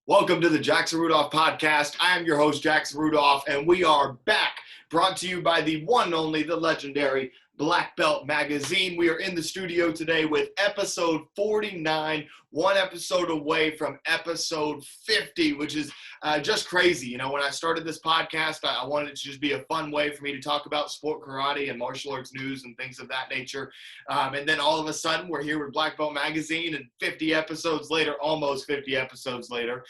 Welcome to the Jackson Rudolph Podcast. I am your host, Jackson Rudolph, and we are back, brought to you by the one and only, the legendary Black Belt Magazine. We are in the studio today with episode 49, one episode away from episode 50, which is just crazy. You know, when I started this podcast, I wanted it to just be a fun way for me to talk about sport karate and martial arts news and things of that nature. And then all of a sudden, we're here with Black Belt Magazine, and 50 episodes later, almost 50 episodes later,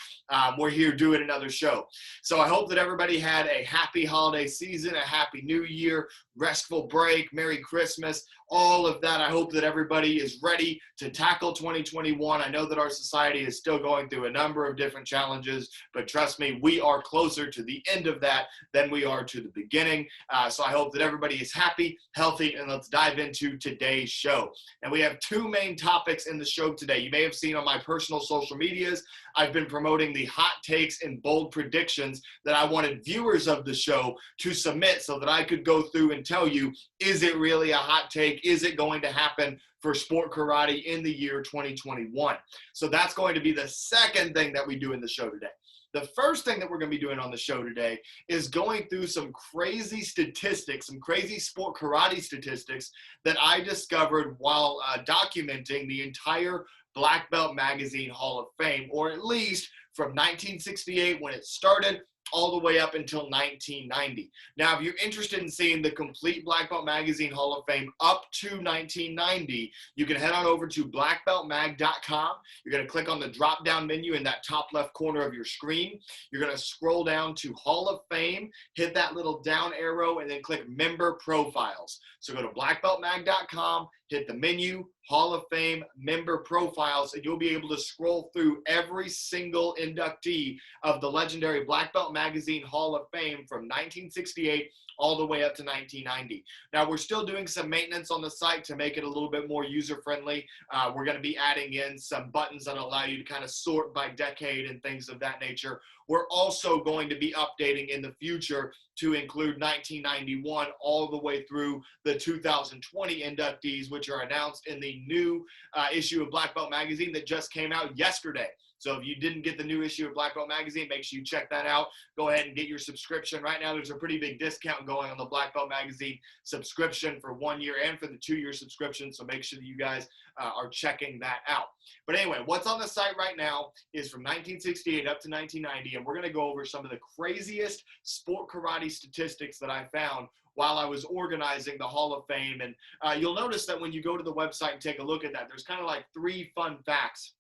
we're here doing another show. So I hope that everybody had a happy holiday season, a happy new year, restful break, Merry Christmas, all of that. I hope that everybody is ready to tackle 2021. I know that our society is still going through a number of different challenges, but trust me, we are closer to the end of that than we are to the beginning. So I hope that everybody is happy, healthy, and let's dive into today's show. And we have two main topics in the show today. You may have seen on my personal social medias, I've been promoting the hot takes and bold predictions that I wanted viewers of the show to submit so that I could go through and tell you, is it really a hot take? Is it going to happen for sport karate in the year 2021? So that's going to be the second thing that we do in the show today. The first thing that we're going to be doing on the show today is going through some crazy statistics, some crazy sport karate statistics that I discovered while documenting the entire Black Belt Magazine Hall of Fame, or at least from 1968 when it started all the way up until 1990. Now, if you're interested in seeing the complete Black Belt Magazine Hall of Fame up to 1990, you can head on over to blackbeltmag.com. You're going to click on the drop-down menu in that top left corner of your screen. You're going to scroll down to Hall of Fame, hit that little down arrow, and then click Member Profiles. So go to blackbeltmag.com, hit the menu, Hall of Fame, Member Profiles, and you'll be able to scroll through every single inductee of the legendary Black Belt Magazine Hall of Fame from 1968 all the way up to 1990. Now, we're still doing some maintenance on the site to make it a little bit more user-friendly. We're going to be adding in some buttons that allow you to kind of sort by decade and things of that nature. We're also going to be updating in the future to include 1991 all the way through the 2020 inductees, which are announced in the new issue of Black Belt Magazine that just came out yesterday. So if you didn't get the new issue of Black Belt Magazine, make sure you check that out. Go ahead and get your subscription. Right now, there's a pretty big discount going on the Black Belt Magazine subscription for 1 year and for the 2-year subscription. So make sure that you guys are checking that out. But anyway, what's on the site right now is from 1968 up to 1990, and we're going to go over some of the craziest sport karate statistics that I found while I was organizing the Hall of Fame. And you'll notice that when you go to the website and take a look at that, there's kind of like 3 fun facts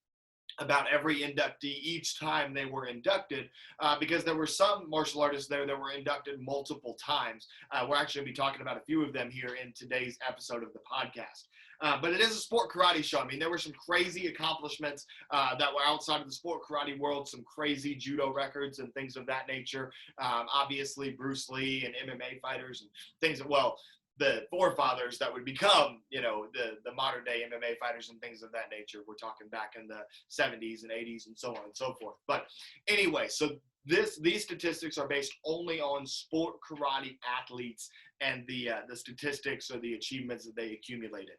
about every inductee each time they were inducted, because there were some martial artists there that were inducted multiple times. We're actually going to be talking about a few of them here in today's episode of the podcast. But it is a sport karate show. I mean, there were some crazy accomplishments that were outside of the sport karate world, some crazy judo records and things of that nature. Obviously, Bruce Lee and MMA fighters and things that, well, the forefathers that would become, you know, the modern day MMA fighters and things of that nature. We're talking back in the 70s and 80s and so on and so forth. But anyway, so these statistics are based only on sport karate athletes and the statistics or the achievements that they accumulated.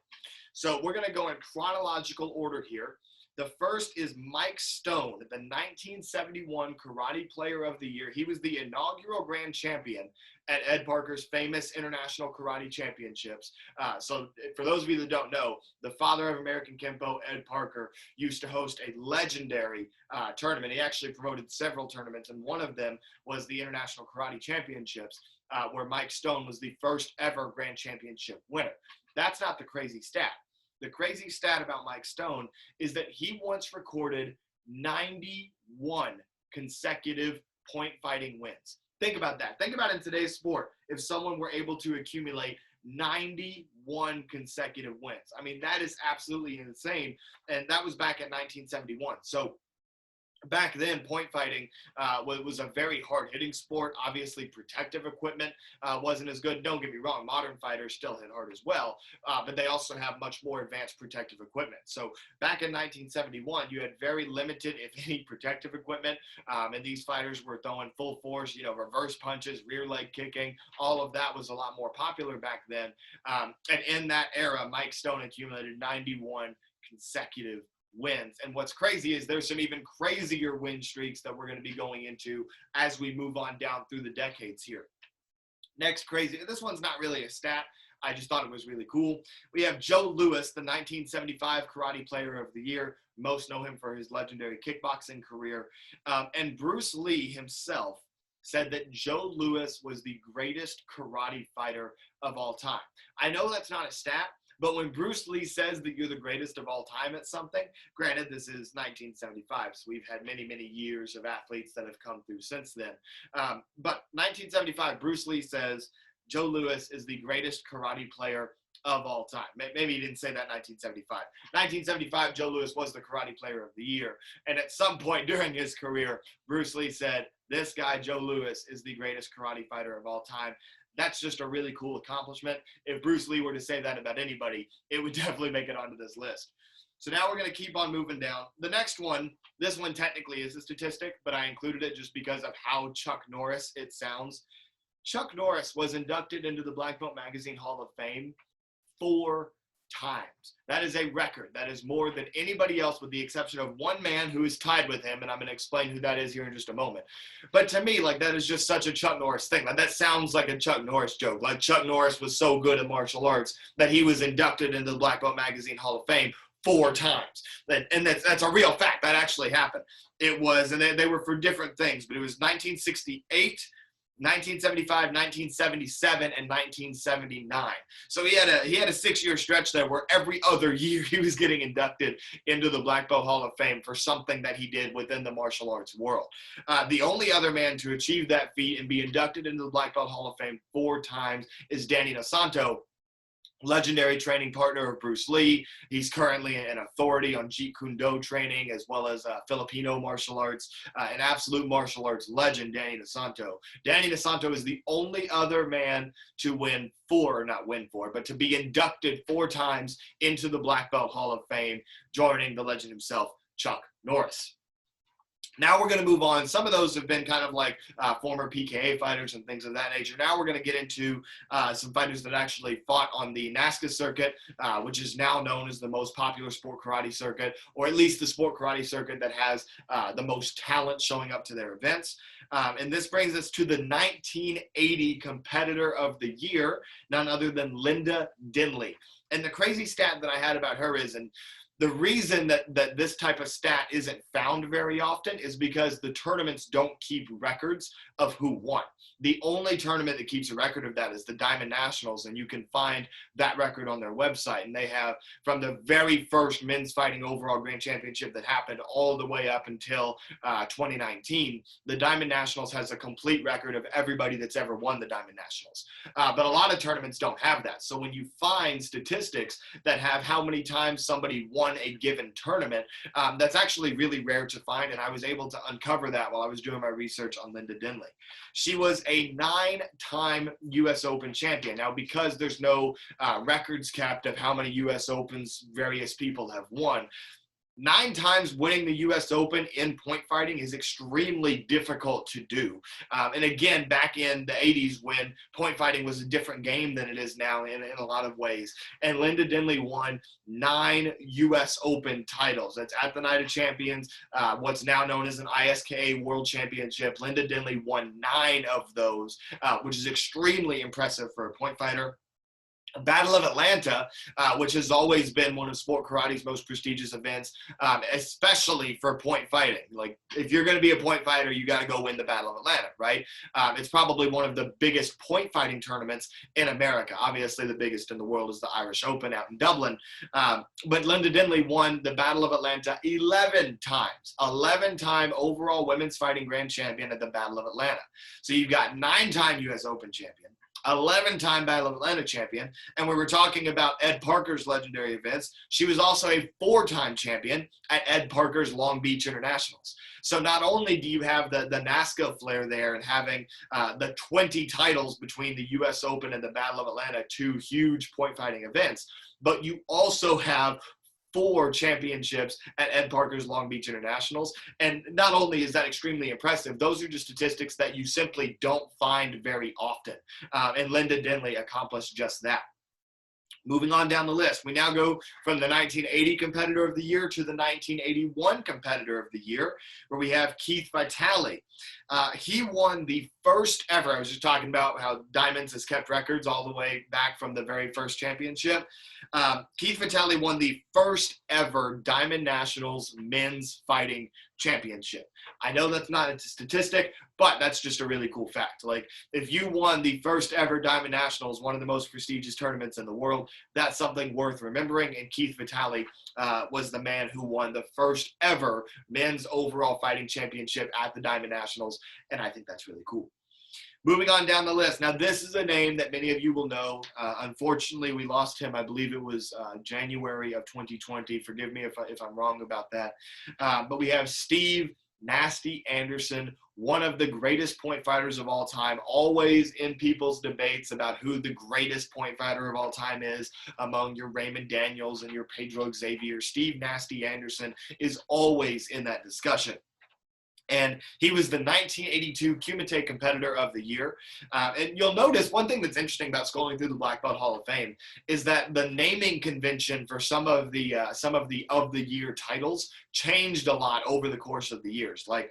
So we're going to go in chronological order here. The first is Mike Stone, the 1971 Karate Player of the Year. He was the inaugural grand champion at Ed Parker's famous International Karate Championships. So for those of you that don't know, the father of American Kempo, Ed Parker, used to host a legendary tournament. He actually promoted several tournaments, and one of them was the International Karate Championships, where Mike Stone was the first ever grand championship winner. That's not the crazy stat. The crazy stat about Mike Stone is that he once recorded 91 consecutive point fighting wins. Think about that. Think about in today's sport, if someone were able to accumulate 91 consecutive wins. I mean, that is absolutely insane. And that was back in 1971. So back then, point fighting was a very hard-hitting sport. Obviously, protective equipment wasn't as good. Don't get me wrong, modern fighters still hit hard as well, but they also have much more advanced protective equipment. So back in 1971, you had very limited, if any, protective equipment, and these fighters were throwing full force, you know, reverse punches, rear leg kicking. All of that was a lot more popular back then. And in that era, Mike Stone accumulated 91 consecutive wins. And what's crazy is there's some even crazier win streaks that we're going to be going into as we move on down through the decades here. Next crazy, this one's not really a stat. I just thought it was really cool. We have Joe Louis, the 1975 Karate Player of the Year. Most know him for his legendary kickboxing career. And Bruce Lee himself said that Joe Louis was the greatest karate fighter of all time. I know that's not a stat, but when Bruce Lee says that you're the greatest of all time at something, granted, this is 1975, so we've had many, many years of athletes that have come through since then. But 1975, Bruce Lee says Joe Louis is the greatest karate player of all time. Maybe he didn't say that in 1975. 1975, Joe Louis was the Karate Player of the Year. And at some point during his career, Bruce Lee said, this guy, Joe Louis, is the greatest karate fighter of all time. That's just a really cool accomplishment. If Bruce Lee were to say that about anybody, it would definitely make it onto this list. So now we're going to keep on moving down. The next one, this one technically is a statistic, but I included it just because of how Chuck Norris it sounds. Chuck Norris was inducted into the Black Belt Magazine Hall of Fame 4 times. That is a record. That is more than anybody else with the exception of one man who is tied with him, and I'm going to explain who that is here in just a moment. But to me, like, that is just such a Chuck Norris thing. Like, that sounds like a Chuck Norris joke. Like, Chuck Norris was so good at martial arts that he was inducted into the Black Belt Magazine Hall of Fame 4 times. And that's a real fact. That actually happened. It was, and they were for different things, but it was 1968, 1975, 1977, and 1979. So he had a 6-year stretch there where every other year he was getting inducted into the Black Belt Hall of Fame for something that he did within the martial arts world. The only other man to achieve that feat and be inducted into the Black Belt Hall of Fame 4 times is Danny DeSanto, legendary training partner of Bruce Lee. He's currently an authority on Jeet Kune Do training as well as Filipino martial arts, an absolute martial arts legend, Danny DeSanto. Danny DeSanto is the only other man to but to be inducted 4 times into the Black Belt Hall of Fame, joining the legend himself, Chuck Norris. Now we're going to move on. Some of those have been kind of like former PKA fighters and things of that nature. Now we're going to get into some fighters that actually fought on the NASCA circuit, which is now known as the most popular sport karate circuit, or at least the sport karate circuit that has the most talent showing up to their events. And this brings us to the 1980 Competitor of the Year, none other than Linda Dinley. And the crazy stat that I had about her is, and the reason that this type of stat isn't found very often is because the tournaments don't keep records of who won. The only tournament that keeps a record of that is the Diamond Nationals, and you can find that record on their website. And they have, from the very first men's fighting overall grand championship that happened all the way up until 2019, the Diamond Nationals has a complete record of everybody that's ever won the Diamond Nationals. But a lot of tournaments don't have that. So when you find statistics that have how many times somebody won a given tournament, that's actually really rare to find, and I was able to uncover that while I was doing my research on Linda Dinley. She was a 9-time U.S. Open champion. Now, because there's no records kept of how many U.S. Opens various people have won, 9 times winning the U.S. Open in point fighting is extremely difficult to do. And again, back in the 80s when point fighting was a different game than it is now in a lot of ways. And Linda Dinley won 9 U.S. Open titles. That's at the Night of Champions, what's now known as an ISKA World Championship. Linda Dinley won 9 of those, which is extremely impressive for a point fighter. Battle of Atlanta, which has always been one of sport karate's most prestigious events, especially for point fighting. Like, if you're going to be a point fighter, you got to go win the Battle of Atlanta, right? It's probably one of the biggest point fighting tournaments in America. Obviously, the biggest in the world is the Irish Open out in Dublin. But Linda Dinley won the Battle of Atlanta 11 times. 11-time overall women's fighting grand champion at the Battle of Atlanta. So you've got 9-time U.S. Open champion, 11-time Battle of Atlanta champion, and we were talking about Ed Parker's legendary events. She was also a 4-time champion at Ed Parker's Long Beach Internationals. So not only do you have the NASCA flair there and having the 20 titles between the U.S. Open and the Battle of Atlanta, 2 huge point fighting events, but you also have 4 championships at Ed Parker's Long Beach Internationals. And not only is that extremely impressive, those are just statistics that you simply don't find very often. And Linda Dinley accomplished just that. Moving on down the list, we now go from the 1980 Competitor of the Year to the 1981 Competitor of the Year, where we have Keith Vitale. He won the first ever, I was just talking about how Diamonds has kept records all the way back from the very first championship. Keith Vitale won the first ever Diamond Nationals men's fighting championship. I know that's not a statistic, but that's just a really cool fact. Like, if you won the first ever Diamond Nationals, one of the most prestigious tournaments in the world, that's something worth remembering. And Keith Vitale was the man who won the first ever men's overall fighting championship at the Diamond Nationals. And I think that's really cool. Moving on down the list. Now, this is a name that many of you will know. Unfortunately, we lost him. I believe it was January of 2020. Forgive me if I'm wrong about that. But we have Steve Nasty Anderson, one of the greatest point fighters of all time, always in people's debates about who the greatest point fighter of all time is among your Raymond Daniels and your Pedro Xavier. Steve Nasty Anderson is always in that discussion. And he was the 1982 Kumite Competitor of the Year. And you'll notice one thing that's interesting about scrolling through the Black Belt Hall of Fame is that the naming convention for some of the year titles changed a lot over the course of the years. Like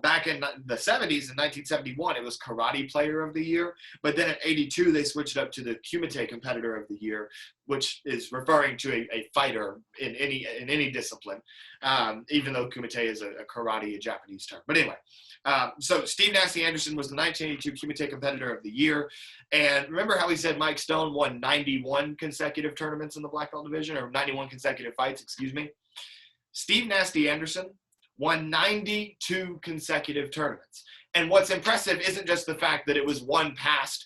back in the 70s, in 1971, it was Karate Player of the Year. But then in 82, they switched up to the Kumite Competitor of the Year, which is referring to a fighter in any discipline, even though Kumite is a karate, a Japanese term. But anyway, so Steve Nasty Anderson was the 1982 Kumite Competitor of the Year. And remember how he said Mike Stone won 91 consecutive tournaments in the black belt division, or 91 consecutive fights, excuse me. Steve Nasty Anderson won 92 consecutive tournaments. And what's impressive isn't just the fact that it was one past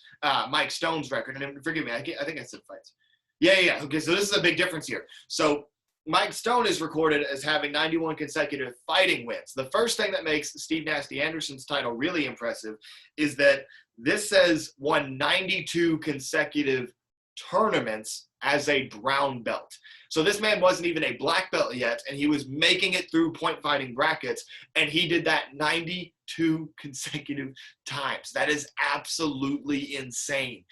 Mike Stone's record. And forgive me, I think I said fights. Yeah. Okay, so this is a big difference here. So Mike Stone is recorded as having 91 consecutive fighting wins. The first thing that makes Steve Nasty Anderson's title really impressive is that this says won 92 consecutive tournaments as a brown belt. So this man wasn't even a black belt yet, and he was making it through point fighting brackets, and he did that 92 consecutive times. That is absolutely insane.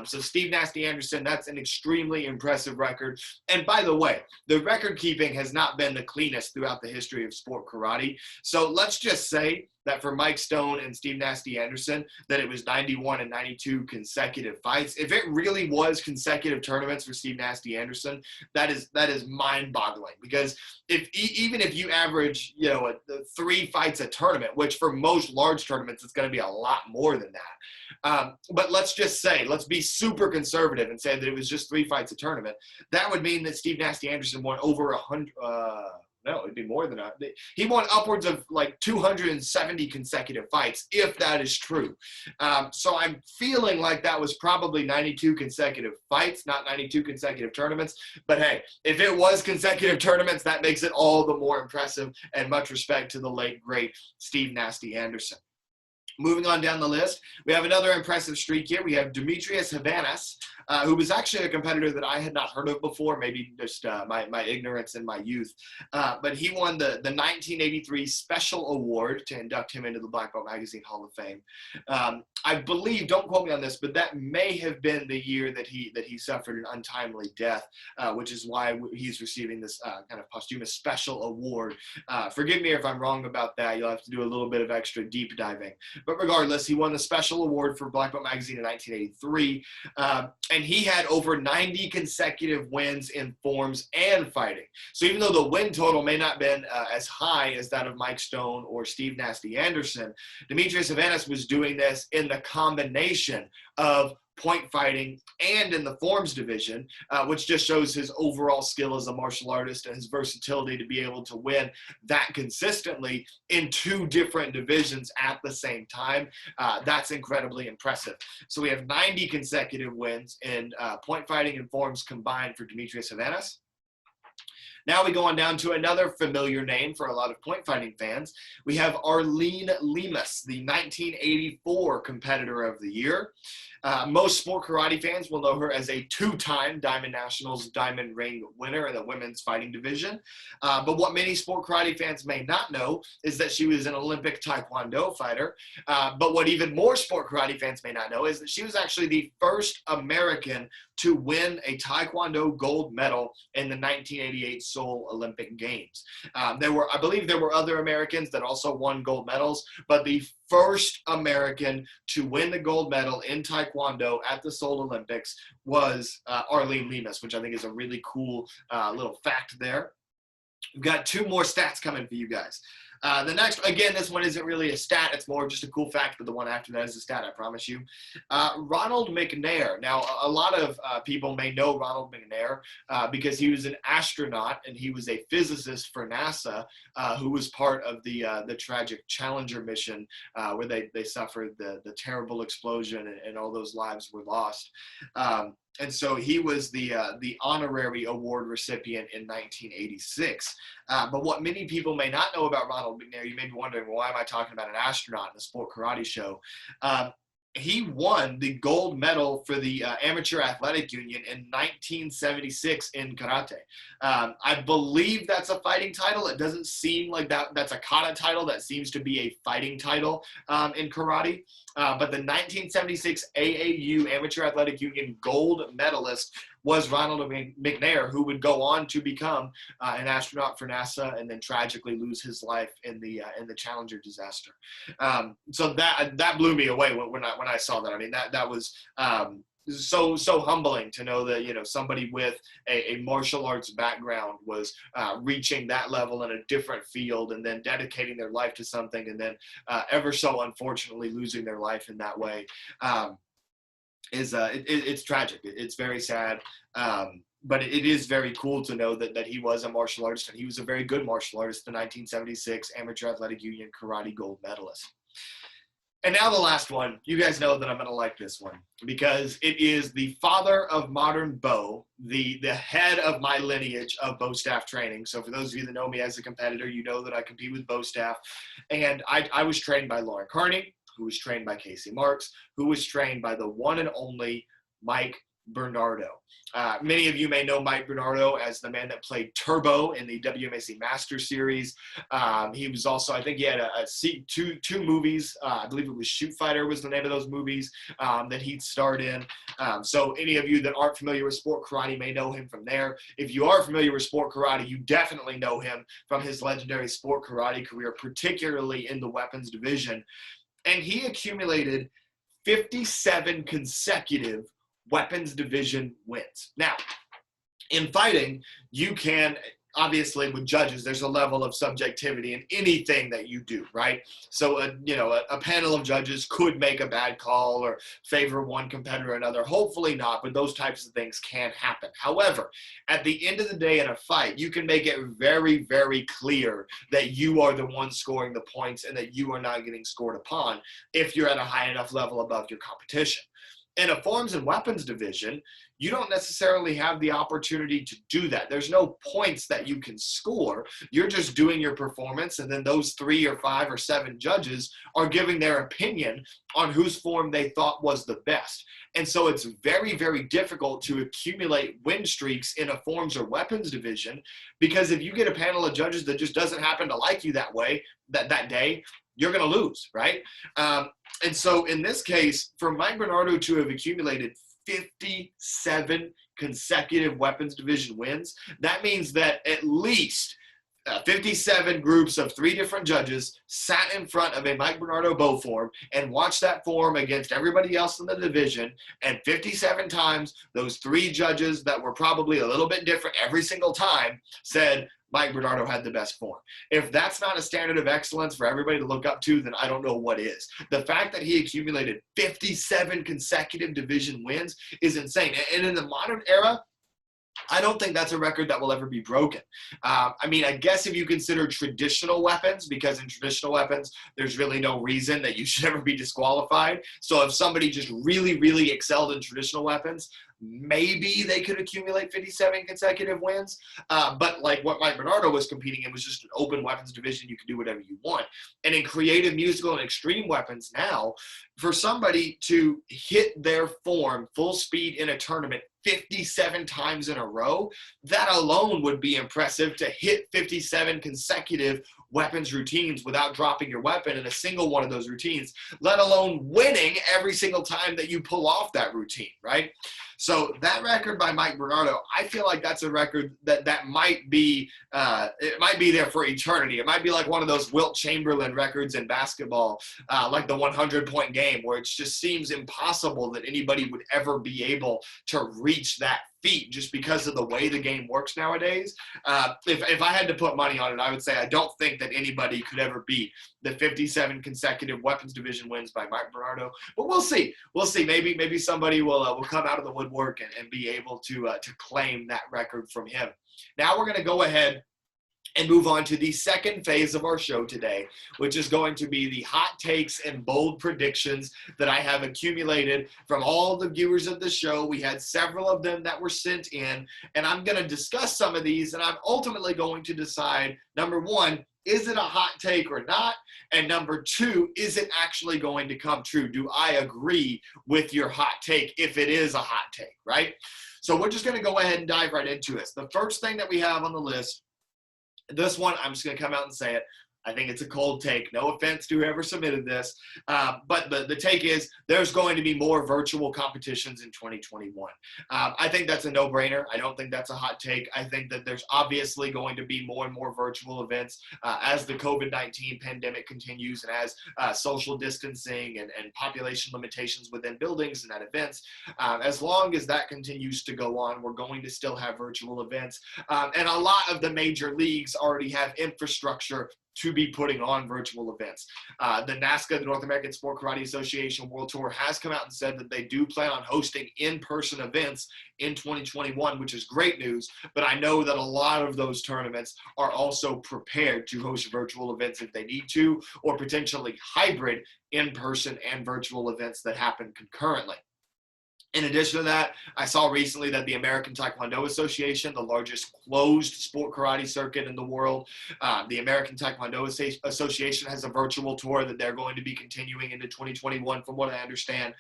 So Steve Nasty Anderson, that's an extremely impressive record. And by the way, the record keeping has not been the cleanest throughout the history of sport karate. So let's just say that for Mike Stone and Steve Nasty Anderson, that it was 91 and 92 consecutive fights. If it really was consecutive tournaments for Steve Nasty Anderson, that is mind-boggling, because even if you average 3 fights a tournament, which for most large tournaments it's going to be a lot more than that. But let's be super conservative and say that it was just 3 fights a tournament. That would mean that Steve Nasty Anderson won over 100. No, it'd be more than that. He won upwards of like 270 consecutive fights, if that is true. So I'm feeling like that was probably 92 consecutive fights, not 92 consecutive tournaments. But hey, if it was consecutive tournaments, that makes it all the more impressive, and much respect to the late, great Steve Nasty Anderson. Moving on down the list, we have another impressive streak here. We have Demetrius Havanas, who was actually a competitor that I had not heard of before, maybe just my ignorance in my youth. But he won the 1983 Special Award to induct him into the Black Belt Magazine Hall of Fame. I believe, don't quote me on this, but that may have been the year that he suffered an untimely death, which is why he's receiving this kind of posthumous special award. Forgive me if I'm wrong about that. You'll have to do a little bit of extra deep diving. But regardless, he won the special award for Black Belt Magazine in 1983, and he had over 90 consecutive wins in forms and fighting. So even though the win total may not have been as high as that of Mike Stone or Steve Nasty Anderson, Demetrius Havanas was doing this in the combination of point fighting and in the forms division, which just shows his overall skill as a martial artist and his versatility to be able to win that consistently in 2 different divisions at the same time. That's incredibly impressive. So we have 90 consecutive wins in point fighting and forms combined for Demetrius Havanas. Now we go on down to another familiar name for a lot of point fighting fans. We have Arlene Lemus, the 1984 Competitor of the Year. Most sport karate fans will know her as a two-time Diamond Nationals Diamond Ring winner in the women's fighting division. But what many sport karate fans may not know is that she was an Olympic Taekwondo fighter. But what even more sport karate fans may not know is that she was actually the first American to win a Taekwondo gold medal in the 1988 Seoul Olympic Games. I believe there were other Americans that also won gold medals, but the first American to win the gold medal in Taekwondo at the Seoul Olympics was Arlene Lemus, which I think is a really cool little fact there. We've got two more stats coming for you guys. The next, again, this one isn't really a stat. It's more just a cool fact, but the one after that is a stat, I promise you. Ronald McNair. Now, a lot of people may know Ronald McNair because he was an astronaut and he was a physicist for NASA who was part of the tragic Challenger mission where they suffered the terrible explosion and all those lives were lost. And so he was the honorary award recipient in 1986. But what many people may not know about Ronald McNair, you may be wondering, well, why am I talking about an astronaut in a sport karate show? He won the gold medal for the Amateur Athletic Union in 1976 in karate. I believe that's a fighting title. It doesn't seem like that's a kata title. That seems to be a fighting title in karate. But the 1976 AAU Amateur Athletic Union gold medalist was Ronald McNair, who would go on to become an astronaut for NASA and then tragically lose his life in the Challenger disaster. So that blew me away when I saw that. I mean, that was so humbling to know that somebody with a martial arts background was reaching that level in a different field and then dedicating their life to something and then ever so unfortunately losing their life in that way. It's tragic. It's very sad. But it is very cool to know that he was a martial artist, and he was a very good martial artist, the 1976 Amateur Athletic Union Karate Gold Medalist. And now the last one. You guys know that I'm going to like this one because it is the father of modern Bo, the head of my lineage of Bo staff training. So for those of you that know me as a competitor, you know that I compete with Bo staff. And I was trained by Lauren Carney, who was trained by Casey Marks, who was trained by the one and only Mike Bernardo. Many of you may know Mike Bernardo as the man that played Turbo in the WMAC Master Series. He was also, I think he had two movies. I believe it was Shoot Fighter was the name of those movies that he'd starred in. So any of you that aren't familiar with sport karate may know him from there. If you are familiar with sport karate, you definitely know him from his legendary sport karate career, particularly in the weapons division. And he accumulated 57 consecutive weapons division wins. Now, in fighting, you can, obviously with judges, there's a level of subjectivity in anything that you do, right? So, a panel of judges could make a bad call or favor one competitor or another. Hopefully not, but those types of things can happen. However, at the end of the day in a fight, you can make it very, very clear that you are the one scoring the points and that you are not getting scored upon if you're at a high enough level above your competition. In a forms and weapons division, you don't necessarily have the opportunity to do that. There's no points that you can score. You're just doing your performance, and then those 3 or 5 or 7 judges are giving their opinion on whose form they thought was the best. And so it's very, very difficult to accumulate win streaks in a forms or weapons division, because if you get a panel of judges that just doesn't happen to like you that way, that day, you're going to lose, right? And so in this case, for Mike Bernardo to have accumulated 57 consecutive weapons division wins, that means that at least 57 groups of 3 different judges sat in front of a Mike Bernardo bow form and watched that form against everybody else in the division, and 57 times those 3 judges that were probably a little bit different every single time said Mike Bernardo had the best form. If that's not a standard of excellence for everybody to look up to, then I don't know what is. The fact that he accumulated 57 consecutive division wins is insane. And in the modern era, I don't think that's a record that will ever be broken. I guess if you consider traditional weapons, because in traditional weapons, there's really no reason that you should ever be disqualified. So if somebody just really, really excelled in traditional weapons, maybe they could accumulate 57 consecutive wins. But like what Mike Bernardo was competing in was just an open weapons division. You could do whatever you want. And in creative, musical, and extreme weapons now, for somebody to hit their form full speed in a tournament 57 times in a row, that alone would be impressive. To hit 57 consecutive weapons routines without dropping your weapon in a single one of those routines, let alone winning every single time that you pull off that routine, right? So that record by Mike Bernardo, I feel like that's a record that might be it might be there for eternity. It might be like one of those Wilt Chamberlain records in basketball, like the 100-point game, where it just seems impossible that anybody would ever be able to reach that feat just because of the way the game works nowadays. If I had to put money on it, I would say I don't think that anybody could ever beat the 57 consecutive weapons division wins by Mike Bernardo. But we'll see. We'll see. Maybe somebody will come out of the woodwork and be able to claim that record from him. Now we're going to go ahead and move on to the second phase of our show today, which is going to be the hot takes and bold predictions that I have accumulated from all the viewers of the show. We had several of them that were sent in, and I'm going to discuss some of these, and I'm ultimately going to decide, number one, is it a hot take or not? And number two, is it actually going to come true? Do I agree with your hot take if it is a hot take, right? So we're just going to go ahead and dive right into this. The first thing that we have on the list, this one, I'm just going to come out and say it. I think it's a cold take. No offense to whoever submitted this. But the take is there's going to be more virtual competitions in 2021. I think that's a no-brainer. I don't think that's a hot take. I think that there's obviously going to be more and more virtual events as the COVID-19 pandemic continues and as social distancing and population limitations within buildings and at events. As long as that continues to go on, we're going to still have virtual events. And a lot of the major leagues already have infrastructure to be putting on virtual events. The NASCA, the North American Sport Karate Association World Tour, has come out and said that they do plan on hosting in-person events in 2021, which is great news. But I know that a lot of those tournaments are also prepared to host virtual events if they need to, or potentially hybrid in-person and virtual events that happen concurrently. In addition to that, I saw recently that the American Taekwondo Association, the largest closed sport karate circuit in the world, the American Taekwondo Association has a virtual tour that they're going to be continuing into 2021, from what I understand.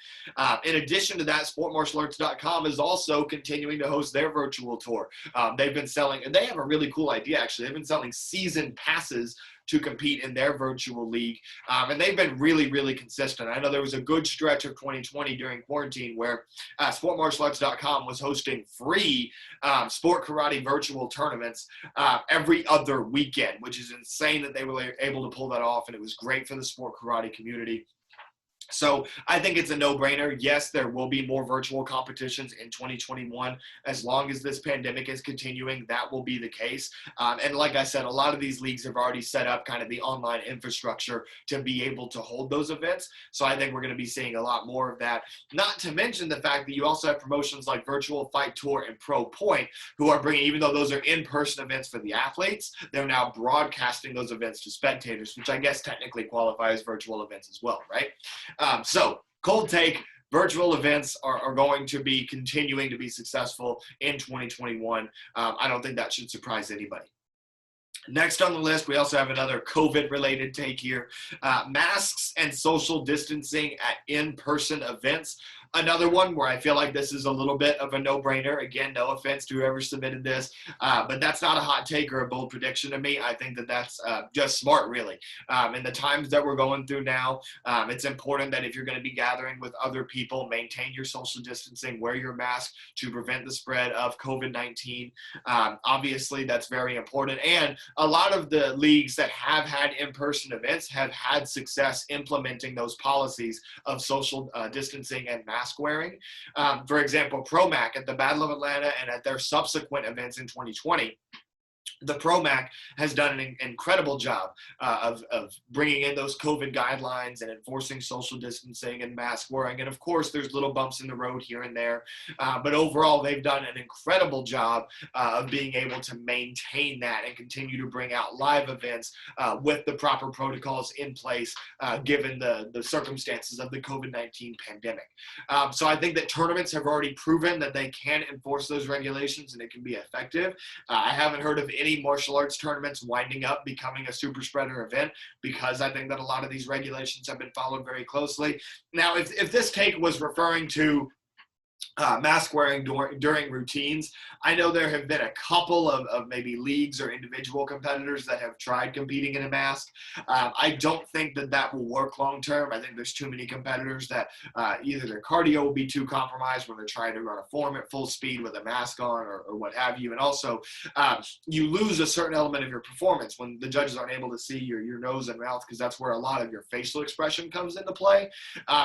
In addition to that, sportmartialarts.com is also continuing to host their virtual tour. They've been selling, and they have a really cool idea, actually. They've been selling season passes to compete in their virtual league. And they've been really, really consistent. I know there was a good stretch of 2020 during quarantine where sportmartialarts.com was hosting free sport karate virtual tournaments every other weekend, which is insane that they were able to pull that off. And it was great for the sport karate community. So I think it's a no-brainer. Yes, there will be more virtual competitions in 2021. As long as this pandemic is continuing, that will be the case. And like I said, a lot of these leagues have already set up kind of the online infrastructure to be able to hold those events. So I think we're going to be seeing a lot more of that. Not to mention the fact that you also have promotions like Virtual Fight Tour and Pro Point, who are bringing, even though those are in-person events for the athletes, they're now broadcasting those events to spectators, which I guess technically qualify as virtual events as well, right? So cold take, virtual events are going to be continuing to be successful in 2021. I don't think that should surprise anybody. Next on the list, we also have another COVID-related take here. Masks and social distancing at in-person events. Another one where I feel like this is a little bit of a no-brainer. Again, no offense to whoever submitted this, but that's not a hot take or a bold prediction to me. I think that that's just smart, really. In the times that we're going through now, it's important that if you're going to be gathering with other people, maintain your social distancing, wear your mask to prevent the spread of COVID-19. Obviously, that's very important. And a lot of the leagues that have had in-person events have had success implementing those policies of social distancing and mask wearing. For example, ProMac at the Battle of Atlanta and at their subsequent events in 2020 the ProMac has done an incredible job of bringing in those COVID guidelines and enforcing social distancing and mask wearing. And of course, there's little bumps in the road here and there. But overall, they've done an incredible job of being able to maintain that and continue to bring out live events with the proper protocols in place, given the circumstances of the COVID-19 pandemic. So I think that tournaments have already proven that they can enforce those regulations and it can be effective. I haven't heard of any martial arts tournaments winding up becoming a super spreader event, because I think that a lot of these regulations have been followed very closely. Now, if this take was referring to mask wearing during routines, I know there have been a couple of maybe leagues or individual competitors that have tried competing in a mask. I don't think that will work long term. I think there's too many competitors that either their cardio will be too compromised when they're trying to run a form at full speed with a mask on or what have you. And also, you lose a certain element of your performance when the judges aren't able to see your nose and mouth, because that's where a lot of your facial expression comes into play.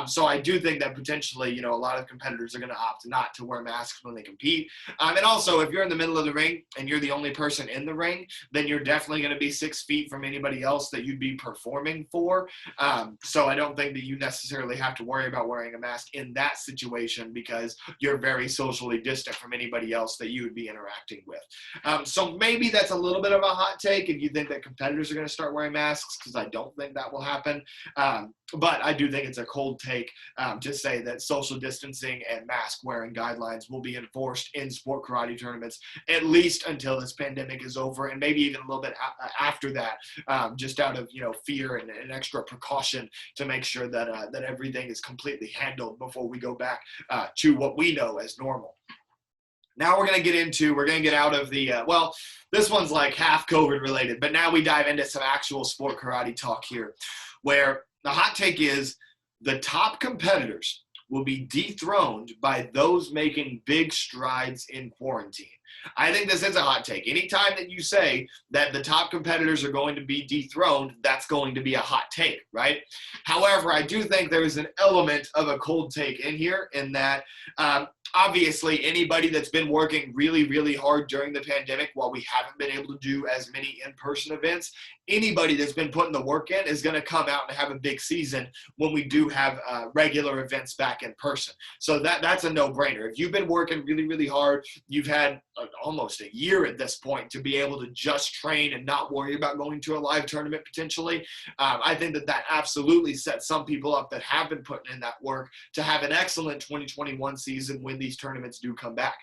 So I do think that potentially, a lot of competitors are going to opt not to wear masks when they compete. And also, if you're in the middle of the ring and you're the only person in the ring, then you're definitely going to be 6 feet from anybody else that you'd be performing for. So I don't think that you necessarily have to worry about wearing a mask in that situation, because you're very socially distant from anybody else that you would be interacting with. So maybe that's a little bit of a hot take if you think that competitors are going to start wearing masks, because I don't think that will happen. But I do think it's a cold take to say that social distancing and mask wearing guidelines will be enforced in sport karate tournaments, at least until this pandemic is over, and maybe even a little bit after that, just out of fear and extra precaution to make sure that that everything is completely handled before we go back to what we know as normal. Now we're going to get out of the, this one's like half COVID related, but now we dive into some actual sport karate talk here, where the hot take is the top competitors will be dethroned by those making big strides in quarantine. I think this is a hot take. Anytime that you say that the top competitors are going to be dethroned, that's going to be a hot take, right? However, I do think there is an element of a cold take in here, in that obviously anybody that's been working really, really hard during the pandemic, while we haven't been able to do as many in-person events, anybody that's been putting the work in is going to come out and have a big season when we do have regular events back in person. So that's a no-brainer. If you've been working really, really hard, you've had almost a year at this point to be able to just train and not worry about going to a live tournament potentially. I think that absolutely sets some people up that have been putting in that work to have an excellent 2021 season when these tournaments do come back.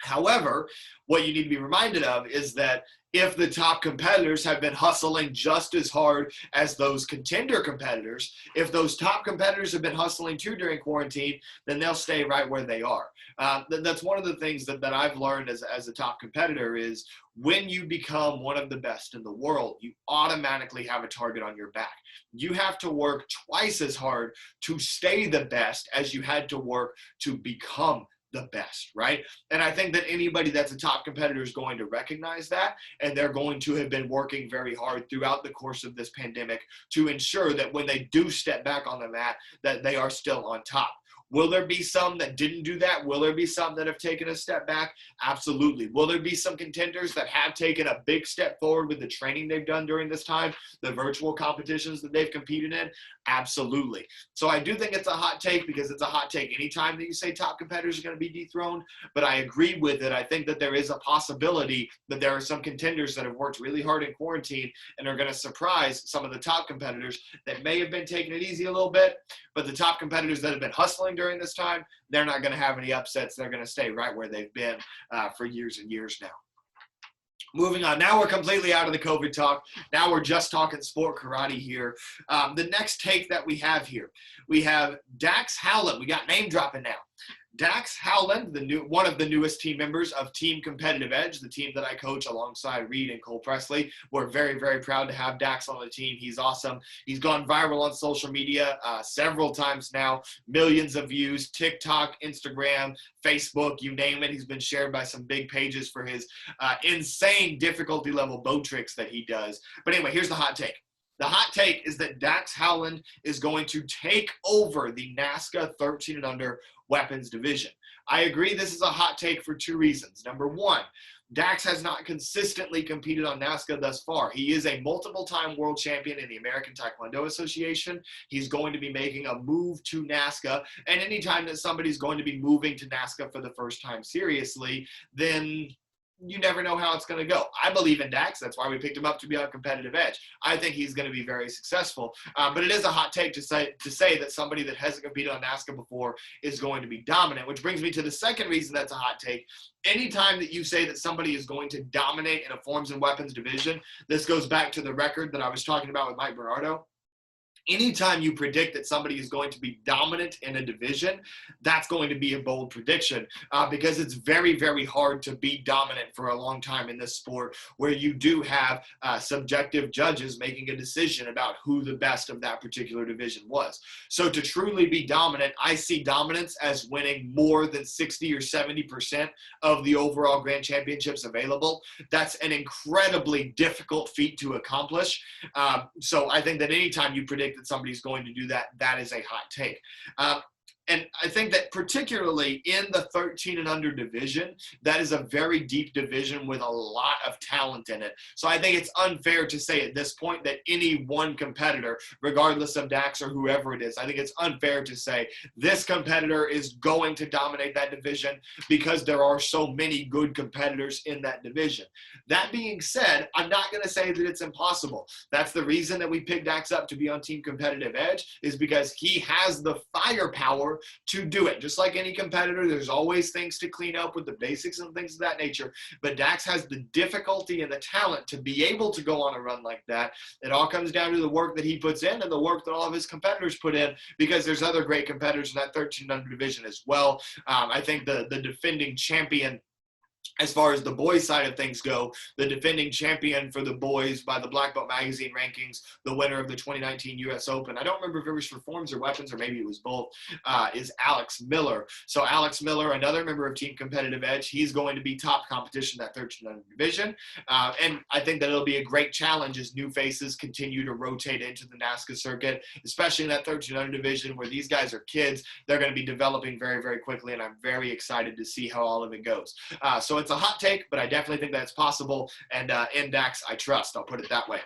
However, what you need to be reminded of is that if the top competitors have been hustling just as hard as those contender competitors, if those top competitors have been hustling too during quarantine, then they'll stay right where they are. That's one of the things that I've learned as a top competitor is when you become one of the best in the world, you automatically have a target on your back. You have to work twice as hard to stay the best as you had to work to become the best, right? And I think that anybody that's a top competitor is going to recognize that, and they're going to have been working very hard throughout the course of this pandemic to ensure that when they do step back on the mat, that they are still on top. Will there be some that didn't do that? Will there be some that have taken a step back? Absolutely. Will there be some contenders that have taken a big step forward with the training they've done during this time, the virtual competitions that they've competed in? Absolutely. So I do think it's a hot take, because it's a hot take anytime that you say top competitors are going to be dethroned, but I agree with it. I think that there is a possibility that there are some contenders that have worked really hard in quarantine and are going to surprise some of the top competitors that may have been taking it easy a little bit, but the top competitors that have been hustling during this time, they're not going to have any upsets. They're going to stay right where they've been for years and years now. Moving on. Now we're completely out of the COVID talk. Now we're just talking sport karate here. The next take that we have here, we have Dax Howland. We got name dropping now. Dax Howland, one of the newest team members of Team Competitive Edge, the team that I coach alongside Reed and Cole Presley. We're very, very proud to have Dax on the team. He's awesome. He's gone viral on social media several times now, millions of views, TikTok, Instagram, Facebook, you name it. He's been shared by some big pages for his insane difficulty level bow tricks that he does. But anyway, here's the hot take. The hot take is that Dax Howland is going to take over the NASCA 13 and under weapons division. I agree this is a hot take for two reasons. Number one, Dax has not consistently competed on NASCA thus far. He is a multiple-time world champion in the American Taekwondo Association. He's going to be making a move to NASCA, and anytime that somebody's going to be moving to NASCA for the first time seriously, then you never know how it's going to go. I believe in Dax. That's why we picked him up to be on Competitive Edge. I think he's going to be very successful. But it is a hot take to say that somebody that hasn't competed on NASCA before is going to be dominant, which brings me to the second reason that's a hot take. Anytime that you say that somebody is going to dominate in a forms and weapons division, this goes back to the record that I was talking about with Mike Bernardo. Anytime you predict that somebody is going to be dominant in a division, that's going to be a bold prediction because it's very, very hard to be dominant for a long time in this sport where you do have subjective judges making a decision about who the best of that particular division was. So to truly be dominant, I see dominance as winning more than 60 or 70% of the overall grand championships available. That's an incredibly difficult feat to accomplish. So I think that anytime you predict that somebody's going to do that, that is a hot take. And I think that particularly in the 13 and under division, that is a very deep division with a lot of talent in it. So I think it's unfair to say at this point that any one competitor, regardless of Dax or whoever it is, I think it's unfair to say this competitor is going to dominate that division because there are so many good competitors in that division. That being said, I'm not going to say that it's impossible. That's the reason that we picked Dax up to be on Team Competitive Edge, is because he has the firepower to do it. Just like any competitor, there's always things to clean up with the basics and things of that nature, but Dax has the difficulty and the talent to be able to go on a run like that. It all comes down to the work that he puts in and the work that all of his competitors put in, because there's other great competitors in that 13 under division as well. I think the defending champion, as far as the boys side of things go, the defending champion for the boys by the Black Belt Magazine rankings, the winner of the 2019 U.S. Open, I don't remember if it was for forms or weapons, or maybe it was both, is Alex Miller. So Alex Miller, another member of Team Competitive Edge, he's going to be top competition in that 13 under division. And I think that it'll be a great challenge as new faces continue to rotate into the NASCA circuit, especially in that 13 under division where these guys are kids. They're going to be developing very, very quickly, and I'm very excited to see how all of it goes. So it's a hot take, but I definitely think that's possible. And in Dax, I trust. I'll put it that way.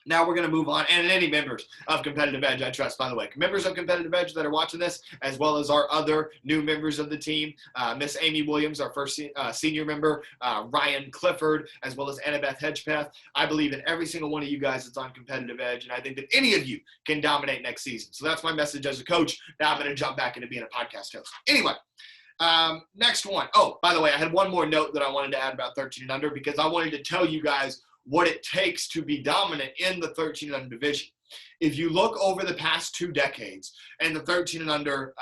Now we're going to move on, and any members of Competitive Edge, I trust, by the way. Members of Competitive Edge that are watching this, as well as our other new members of the team, Miss Amy Williams, our first senior member, Ryan Clifford, as well as Annabeth Hedgepeth. I believe in every single one of you guys that's on Competitive Edge, and I think that any of you can dominate next season. So that's my message as a coach. Now I'm going to jump back into being a podcast host. Anyway. Next one. Oh, by the way, I had one more note that I wanted to add about 13 and under, because I wanted to tell you guys what it takes to be dominant in the 13 and under division. If you look over the past 2 decades, and the 13 and under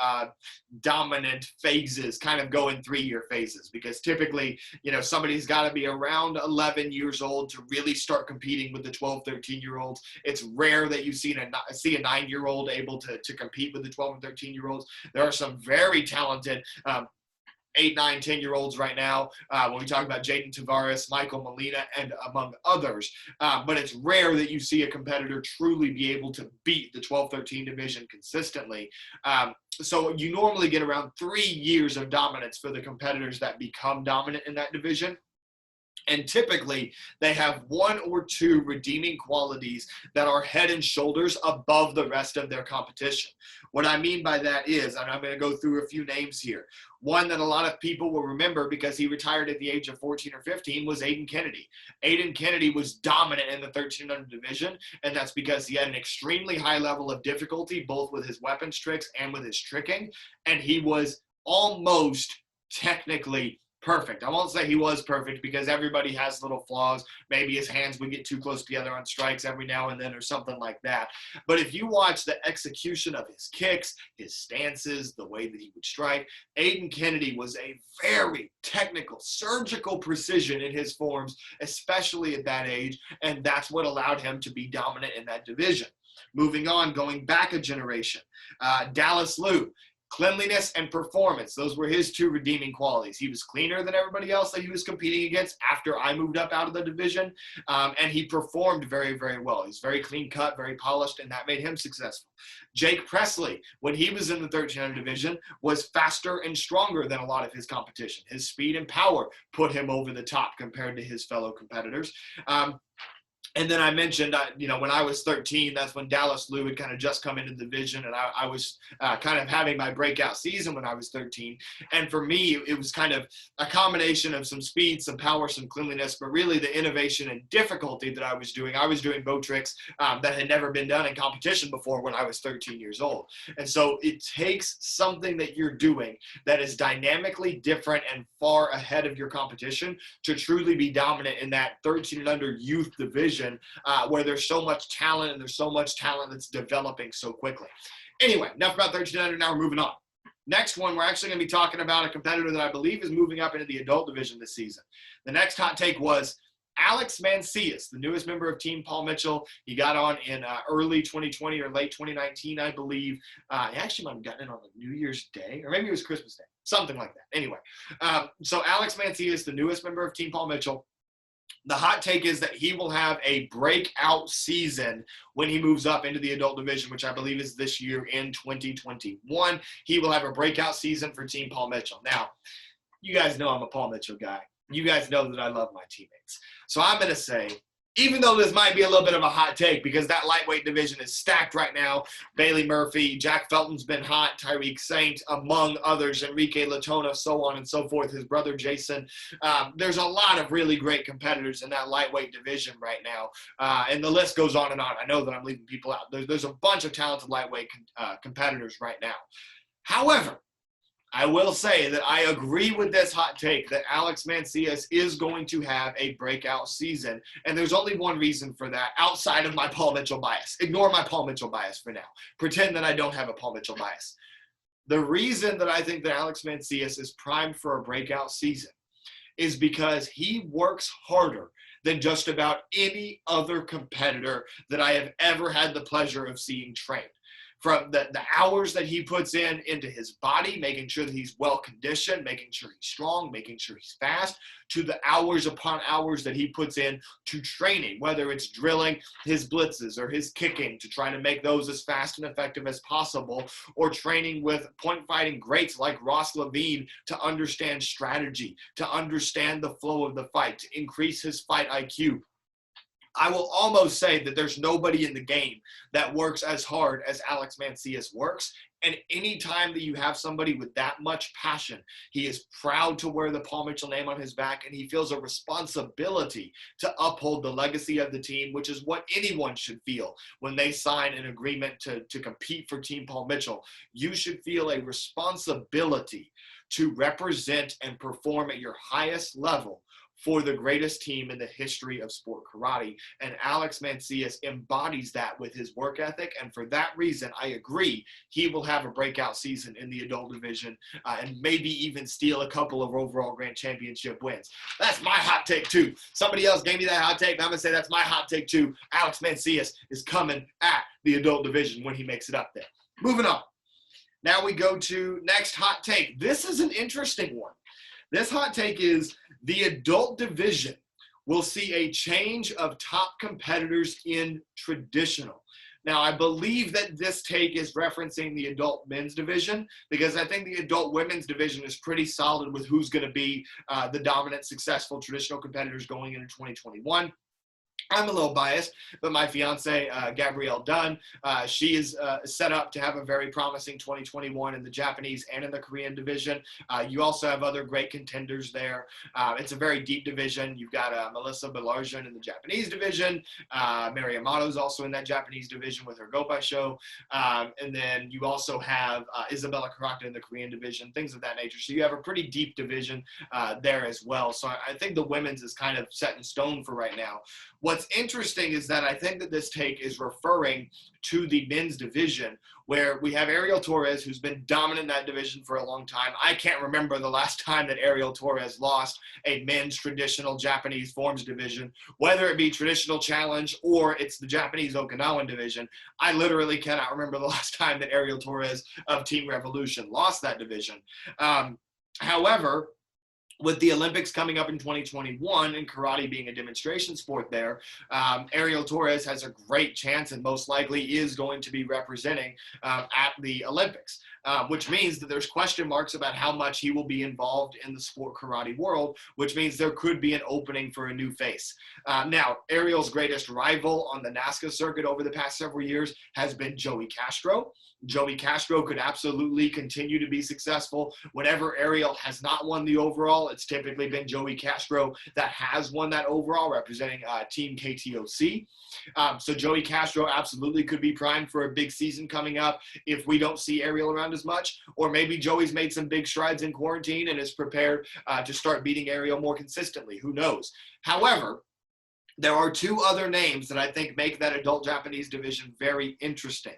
dominant phases kind of go in 3-year phases, because typically, you know, somebody's got to be around 11 years old to really start competing with the 12, 13-year-olds. It's rare that you see a 9-year-old able to compete with the 12 and 13-year-olds. There are some very talented 8, 9, 10-year-olds right now, when we talk about Jaden Tavares, Michael Molina, and among others. But it's rare that you see a competitor truly be able to beat the 12-13 division consistently. So you normally get around 3 years of dominance for the competitors that become dominant in that division. And typically, they have 1 or 2 redeeming qualities that are head and shoulders above the rest of their competition. What I mean by that is, and I'm going to go through a few names here. One that a lot of people will remember because he retired at the age of 14 or 15 was Aiden Kennedy. Aiden Kennedy was dominant in the 13 under division, and that's because he had an extremely high level of difficulty, both with his weapons tricks and with his tricking, and he was almost technically perfect. I won't say he was perfect because everybody has little flaws. Maybe his hands would get too close together on strikes every now and then or something like that. But if you watch the execution of his kicks, his stances, the way that he would strike, Aiden Kennedy was a very technical, surgical precision in his forms, especially at that age, and that's what allowed him to be dominant in that division. Moving on, going back a generation, Dallas Liu. Cleanliness and performance. Those were his two redeeming qualities. He was cleaner than everybody else that he was competing against after I moved up out of the division, and he performed very, very well. He's very clean cut, very polished, and that made him successful. Jake Presley, when he was in the 1300 division, was faster and stronger than a lot of his competition. His speed and power put him over the top compared to his fellow competitors. And then I mentioned, when I was 13, that's when Dallas Lou had kind of just come into the division, and I was kind of having my breakout season when I was 13. And for me, it was kind of a combination of some speed, some power, some cleanliness, but really the innovation and difficulty that I was doing bow tricks that had never been done in competition before when I was 13 years old. And so it takes something that you're doing that is dynamically different and far ahead of your competition to truly be dominant in that 13 and under youth division. Where there's so much talent and there's so much talent that's developing so quickly. Anyway, enough about 13 under. Now we're moving on. Next one, we're actually going to be talking about a competitor that I believe is moving up into the adult division this season. The next hot take was Alex Mancias, the newest member of Team Paul Mitchell. He got on in early 2020 or late 2019, I believe. He actually might have gotten in on New Year's Day, or maybe it was Christmas Day, something like that. Anyway, so Alex Mancias, the newest member of Team Paul Mitchell. The hot take is that he will have a breakout season when he moves up into the adult division, which I believe is this year in 2021. He will have a breakout season for Team Paul Mitchell. Now, you guys know I'm a Paul Mitchell guy. You guys know that I love my teammates. So I'm going to say, even though this might be a little bit of a hot take because that lightweight division is stacked right now, Bailey Murphy, Jack Felton's been hot, Tyreek Saint, among others, Enrique Latona, so on and so forth, his brother Jason. There's a lot of really great competitors in that lightweight division right now, and the list goes on and on. I know that I'm leaving people out. There's a bunch of talented lightweight competitors right now. However, I will say that I agree with this hot take that Alex Mancias is going to have a breakout season. And there's only one reason for that outside of my Paul Mitchell bias. Ignore my Paul Mitchell bias for now. Pretend that I don't have a Paul Mitchell bias. The reason that I think that Alex Mancias is primed for a breakout season is because he works harder than just about any other competitor that I have ever had the pleasure of seeing train. From the hours that he puts into his body, making sure that he's well conditioned, making sure he's strong, making sure he's fast, to the hours upon hours that he puts in to training, whether it's drilling his blitzes or his kicking to try to make those as fast and effective as possible, or training with point fighting greats like Ross Levine to understand strategy, to understand the flow of the fight, to increase his fight IQ. I will almost say that there's nobody in the game that works as hard as Alex Mancias works. And anytime that you have somebody with that much passion, he is proud to wear the Paul Mitchell name on his back, and he feels a responsibility to uphold the legacy of the team, which is what anyone should feel when they sign an agreement to compete for Team Paul Mitchell. You should feel a responsibility to represent and perform at your highest level for the greatest team in the history of sport karate. And Alex Mancias embodies that with his work ethic. And for that reason, I agree, he will have a breakout season in the adult division and maybe even steal a couple of overall grand championship wins. That's my hot take too. Somebody else gave me that hot take, and I'm going to say that's my hot take too. Alex Mancias is coming at the adult division when he makes it up there. Moving on. Now we go to next hot take. This is an interesting one. This hot take is the adult division will see a change of top competitors in traditional. Now, I believe that this take is referencing the adult men's division because I think the adult women's division is pretty solid with who's going to be the dominant, successful traditional competitors going into 2021. I'm a little biased, but my fiance, Gabrielle Dunn, she is set up to have a very promising 2021 in the Japanese and in the Korean division. You also have other great contenders there. It's a very deep division. You've got Melissa Belarjan in the Japanese division. Mary Amato is also in that Japanese division with her Gopai show. And then you also have Isabella Karaka in the Korean division, things of that nature. So you have a pretty deep division there as well. So I think the women's is kind of set in stone for right now. What's what's interesting is that I think that this take is referring to the men's division, where we have Ariel Torres, who's been dominant in that division for a long time. I can't remember the last time that Ariel Torres lost a men's traditional Japanese forms division, whether it be traditional challenge or it's the Japanese Okinawan division. I literally cannot remember the last time that Ariel Torres of Team Revolution lost that division. However, with the Olympics coming up in 2021 and karate being a demonstration sport there, Ariel Torres has a great chance and most likely is going to be representing at the Olympics, which means that there's question marks about how much he will be involved in the sport karate world, which means there could be an opening for a new face. Now, Ariel's greatest rival on the NASCA circuit over the past several years has been Joey Castro. Joey Castro could absolutely continue to be successful. Whenever Ariel has not won the overall, it's typically been Joey Castro that has won that overall, representing Team KTOC. So Joey Castro absolutely could be primed for a big season coming up if we don't see Ariel around as much, or maybe Joey's made some big strides in quarantine and is prepared to start beating Ariel more consistently. Who knows? However, there are two other names that I think make that adult Japanese division very interesting.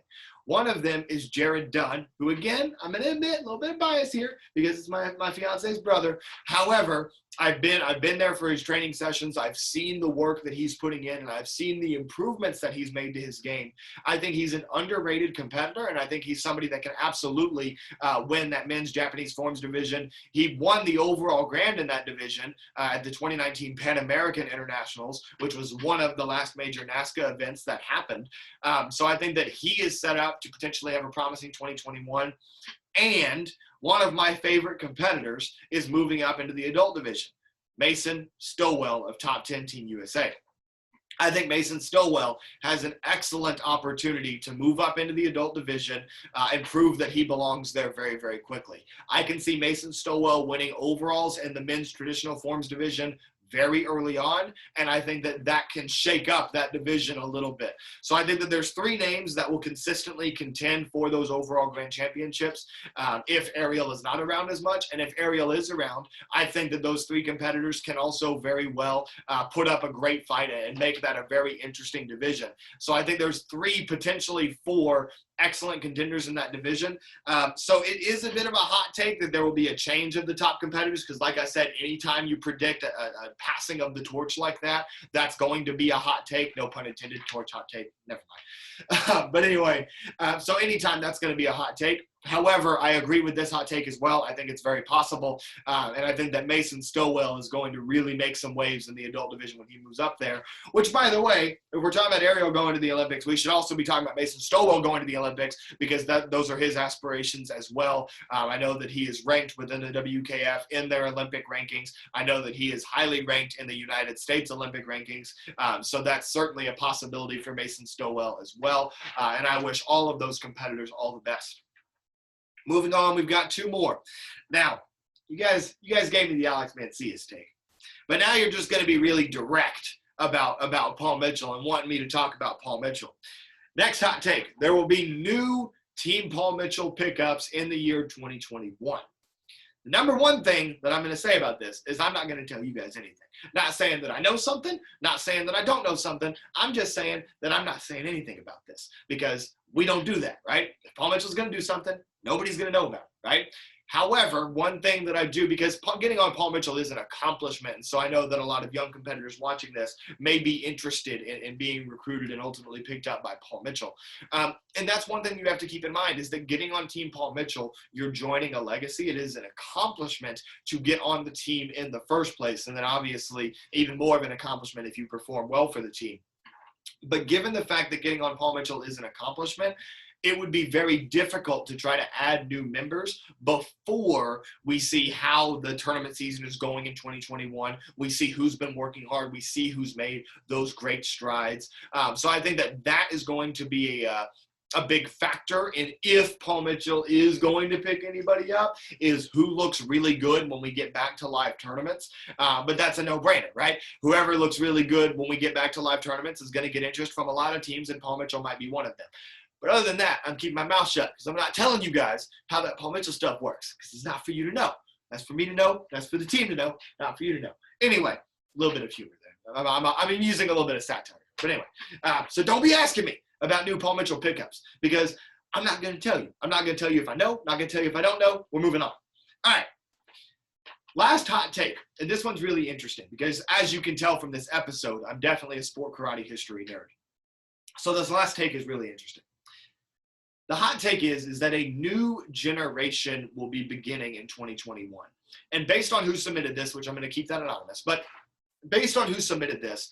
One of them is Jared Dunn, who, again, I'm going to admit a little bit of bias here because it's my fiance's brother. However, I've been there for his training sessions. I've seen the work that he's putting in, and I've seen the improvements that he's made to his game. I think he's an underrated competitor, and I think he's somebody that can absolutely win that men's Japanese forms division. He won the overall grand in that division at the 2019 Pan American Internationals, which was one of the last major NASCA events that happened. So I think that he is set up to potentially have a promising 2021. And one of my favorite competitors is moving up into the adult division, Mason Stowell of Top 10 Team USA. I think Mason Stowell has an excellent opportunity to move up into the adult division and prove that he belongs there very, very quickly. I can see Mason Stowell winning overalls in the men's traditional forms division very early on, and I think that that can shake up that division a little bit. So I think that there's three names that will consistently contend for those overall grand championships if Ariel is not around as much, and if Ariel is around, I think that those three competitors can also very well put up a great fight and make that a very interesting division. So I think there's three, potentially four excellent contenders in that division. So it is a bit of a hot take that there will be a change of the top competitors because, like I said, anytime you predict a passing of the torch like that, that's going to be a hot take. No pun intended, torch, hot take, never mind. But anyway, so anytime that's going to be a hot take. However, I agree with this hot take as well. I think it's very possible. And I think that Mason Stowell is going to really make some waves in the adult division when he moves up there. Which, by the way, if we're talking about Ariel going to the Olympics, we should also be talking about Mason Stowell going to the Olympics because those are his aspirations as well. I know that he is ranked within the WKF in their Olympic rankings. I know that he is highly ranked in the United States Olympic rankings. So that's certainly a possibility for Mason Stowell as well. And I wish all of those competitors all the best. Moving on, we've got two more. Now, you guys gave me the Alex Mancias take, but now you're just going to be really direct about Paul Mitchell and wanting me to talk about Paul Mitchell. Next hot take: there will be new Team Paul Mitchell pickups in the year 2021. The number one thing that I'm going to say about this is I'm not going to tell you guys anything. Not saying that I know something, not saying that I don't know something. I'm just saying that I'm not saying anything about this because we don't do that, right? If Paul Mitchell's going to do something, nobody's going to know about it, right? However, one thing that I do, because getting on Paul Mitchell is an accomplishment, and so I know that a lot of young competitors watching this may be interested in being recruited and ultimately picked up by Paul Mitchell. And that's one thing you have to keep in mind is that getting on Team Paul Mitchell, you're joining a legacy. It is an accomplishment to get on the team in the first place, and then obviously even more of an accomplishment if you perform well for the team. But given the fact that getting on Paul Mitchell is an accomplishment, it would be very difficult to try to add new members before we see how the tournament season is going in 2021. We see who's been working hard. We see who's made those great strides. So I think that is going to be a big factor in if Paul Mitchell is going to pick anybody up, is who looks really good when we get back to live tournaments. But that's a no-brainer, right? Whoever looks really good when we get back to live tournaments is going to get interest from a lot of teams, and Paul Mitchell might be one of them. But other than that, I'm keeping my mouth shut because I'm not telling you guys how that Paul Mitchell stuff works because it's not for you to know. That's for me to know. That's for the team to know, not for you to know. Anyway, a little bit of humor there. I'm using a little bit of satire. But anyway, so don't be asking me about new Paul Mitchell pickups because I'm not going to tell you. I'm not going to tell you if I know, not going to tell you if I don't know. We're moving on. All right. Last hot take, and this one's really interesting because as you can tell from this episode, I'm definitely a sport karate history nerd. So this last take is really interesting. The hot take is that a new generation will be beginning in 2021. And based on who submitted this, which I'm going to keep that anonymous, but based on who submitted this,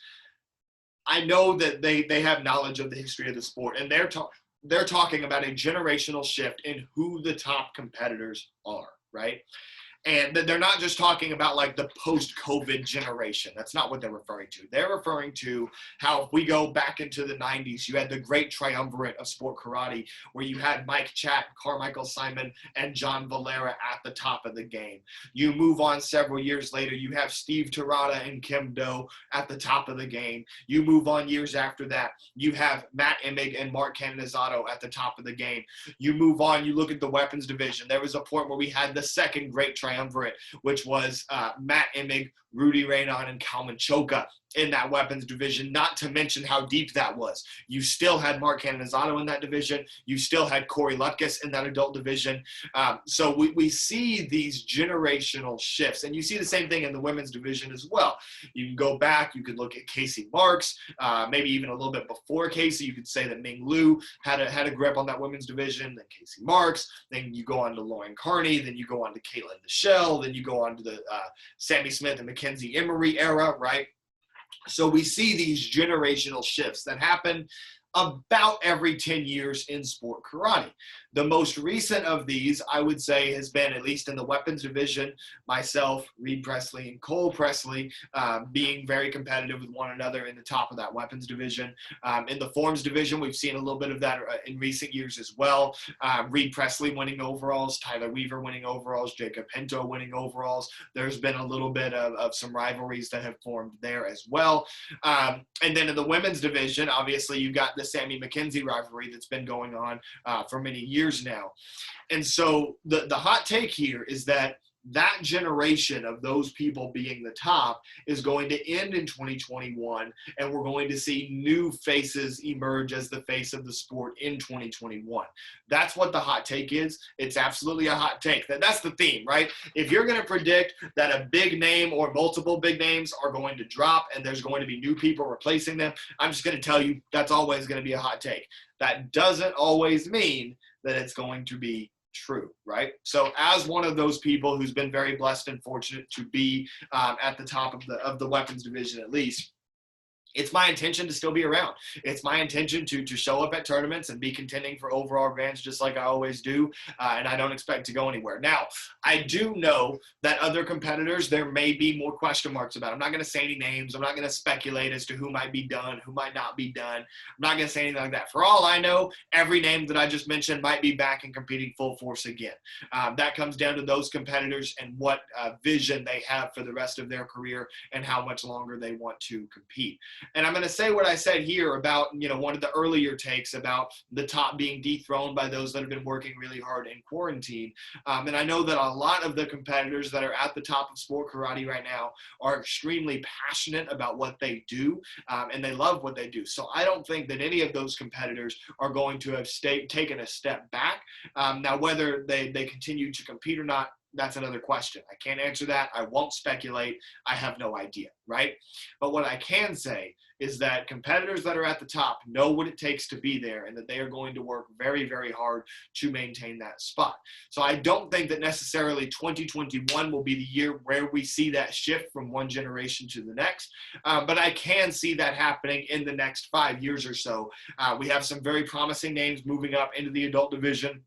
I know that they have knowledge of the history of the sport, and they're talking about a generational shift in who the top competitors are, right? And they're not just talking about like the post-COVID generation. That's not what they're referring to. They're referring to how if we go back into the 90s, you had the great triumvirate of sport karate where you had Mike Chatt, Carmichael Simon, and John Valera at the top of the game. You move on several years later, you have Steve Terada and Kim Do at the top of the game. You move on years after that, you have Matt Emig and Mark Canonizato at the top of the game. You move on, you look at the weapons division. There was a point where we had the second great triumvirate, which was Matt Emig, Rudy Raynon, and Kalman Choka in that weapons division, not to mention how deep that was. You still had Mark Canonizato in that division. You still had Corey Lutkus in that adult division. So we see these generational shifts, and you see the same thing in the women's division as well. You can go back, you could look at Casey Marks, maybe even a little bit before Casey. You could say that Ming Liu had a grip on that women's division, then Casey Marks, then you go on to Lauren Carney, then you go on to Caitlin Michelle, then you go on to the Sammy Smith and Mackenzie Emery era, right? So we see these generational shifts that happen about every 10 years in sport karate. The most recent of these, I would say, has been, at least in the weapons division, myself, Reed Presley, and Cole Presley being very competitive with one another in the top of that weapons division. In the forms division, we've seen a little bit of that in recent years as well. Reed Presley winning overalls, Tyler Weaver winning overalls, Jacob Pinto winning overalls. There's been a little bit of some rivalries that have formed there as well. And then in the women's division, obviously, you've got the Sammy McKenzie rivalry that's been going on for many years now. And so the hot take here is that generation of those people being the top is going to end in 2021, and we're going to see new faces emerge as the face of the sport in 2021. That's what the hot take is. It's absolutely a hot take. That's the theme, right? If you're going to predict that a big name or multiple big names are going to drop and there's going to be new people replacing them, I'm just going to tell you that's always going to be a hot take. That doesn't always mean that it's going to be true, right? So as one of those people who's been very blessed and fortunate to be at the top of the weapons division, at least, it's my intention to still be around. It's my intention to show up at tournaments and be contending for overall advantage just like I always do, and I don't expect to go anywhere. Now, I do know that other competitors, there may be more question marks about. I'm not going to say any names. I'm not going to speculate as to who might be done, who might not be done. I'm not going to say anything like that. For all I know, every name that I just mentioned might be back and competing full force again. That comes down to those competitors and what vision they have for the rest of their career and how much longer they want to compete. And I'm going to say what I said here about, one of the earlier takes about the top being dethroned by those that have been working really hard in quarantine. And I know that a lot of the competitors that are at the top of sport karate right now are extremely passionate about what they do, and they love what they do. So I don't think that any of those competitors are going to have taken a step back. Now, whether they continue to compete or not, that's another question. I can't answer that. I won't speculate. I have no idea, right? But what I can say is that competitors that are at the top know what it takes to be there and that they are going to work very, very hard to maintain that spot. So I don't think that necessarily 2021 will be the year where we see that shift from one generation to the next, but I can see that happening in the next 5 years or so. We have some very promising names moving up into the adult division.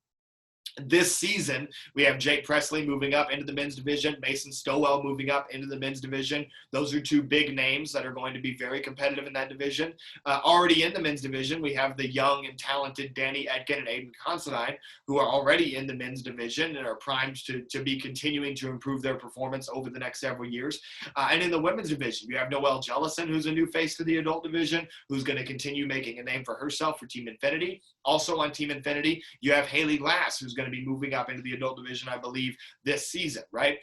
This season, we have Jake Presley moving up into the men's division, Mason Stowell moving up into the men's division. Those are two big names that are going to be very competitive in that division. Already in the men's division, we have the young and talented Danny Etkin and Aiden Considine, who are already in the men's division and are primed to be continuing to improve their performance over the next several years. And in the women's division, you have Noelle Jellison, who's a new face to the adult division, who's going to continue making a name for herself for Team Infinity. Also on Team Infinity, you have Haley Glass, who's who's going to be moving up into the adult division, I believe, this season, right?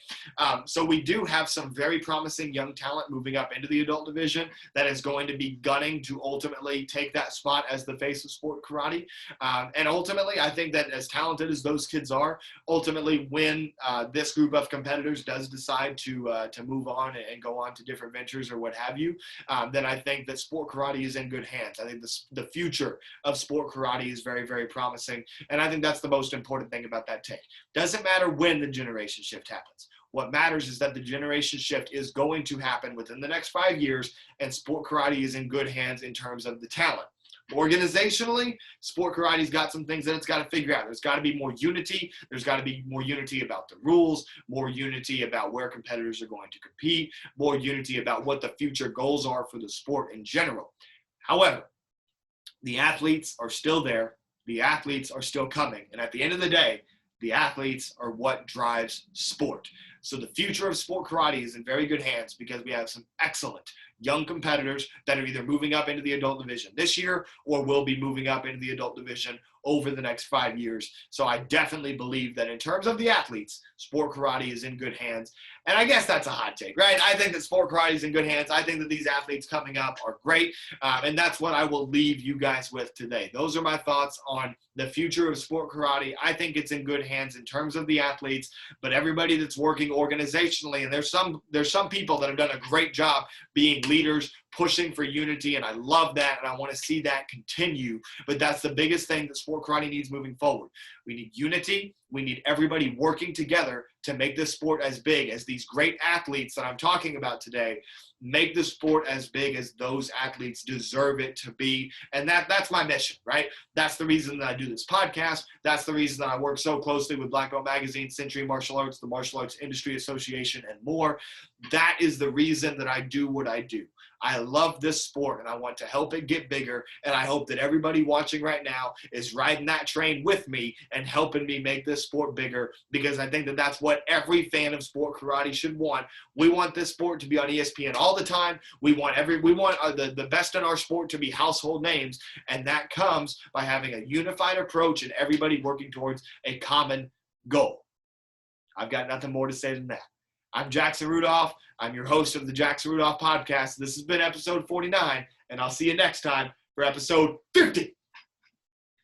So we do have some very promising young talent moving up into the adult division that is going to be gunning to ultimately take that spot as the face of sport karate. And ultimately, I think that as talented as those kids are, ultimately when this group of competitors does decide to move on and go on to different ventures or what have you, then I think that sport karate is in good hands. I think the future of sport karate is very, very promising. And I think that's the most important thing about that take. Doesn't matter when the generation shift happens. What matters is that the generation shift is going to happen within the next 5 years, and sport karate is in good hands in terms of the talent. Organizationally, sport karate's got some things that it's got to figure out. There's got to be more unity. There's got to be more unity about the rules, more unity about where competitors are going to compete, more unity about what the future goals are for the sport in general. However, the athletes are still there. The athletes are still coming. And at the end of the day, the athletes are what drives sport. So the future of sport karate is in very good hands because we have some excellent young competitors that are either moving up into the adult division this year or will be moving up into the adult division over the next 5 years. So I definitely believe that in terms of the athletes, sport karate is in good hands. And I guess that's a hot take, right? I think that sport karate is in good hands. I think that these athletes coming up are great. And that's what I will leave you guys with today. Those are my thoughts on the future of sport karate. I think it's in good hands in terms of the athletes, but everybody that's working organizationally, and there's some people that have done a great job being leaders, pushing for unity, and I love that, and I want to see that continue. But that's the biggest thing that sport karate needs moving forward. We need unity. We need everybody working together to make this sport as big as these great athletes that I'm talking about today. Make the sport as big as those athletes deserve it to be. And that's my mission, right? That's the reason that I do this podcast. That's the reason that I work so closely with Black Belt Magazine, Century Martial Arts, the Martial Arts Industry Association, and more. That is the reason that I do what I do. I love this sport and I want to help it get bigger. And I hope that everybody watching right now is riding that train with me and helping me make this sport bigger, because I think that that's what every fan of sport karate should want. We want this sport to be on ESPN all the time. We want the best in our sport to be household names. And that comes by having a unified approach and everybody working towards a common goal. I've got nothing more to say than that. I'm Jackson Rudolph. I'm your host of the Jackson Rudolph Podcast. This has been episode 49, and I'll see you next time for episode 50.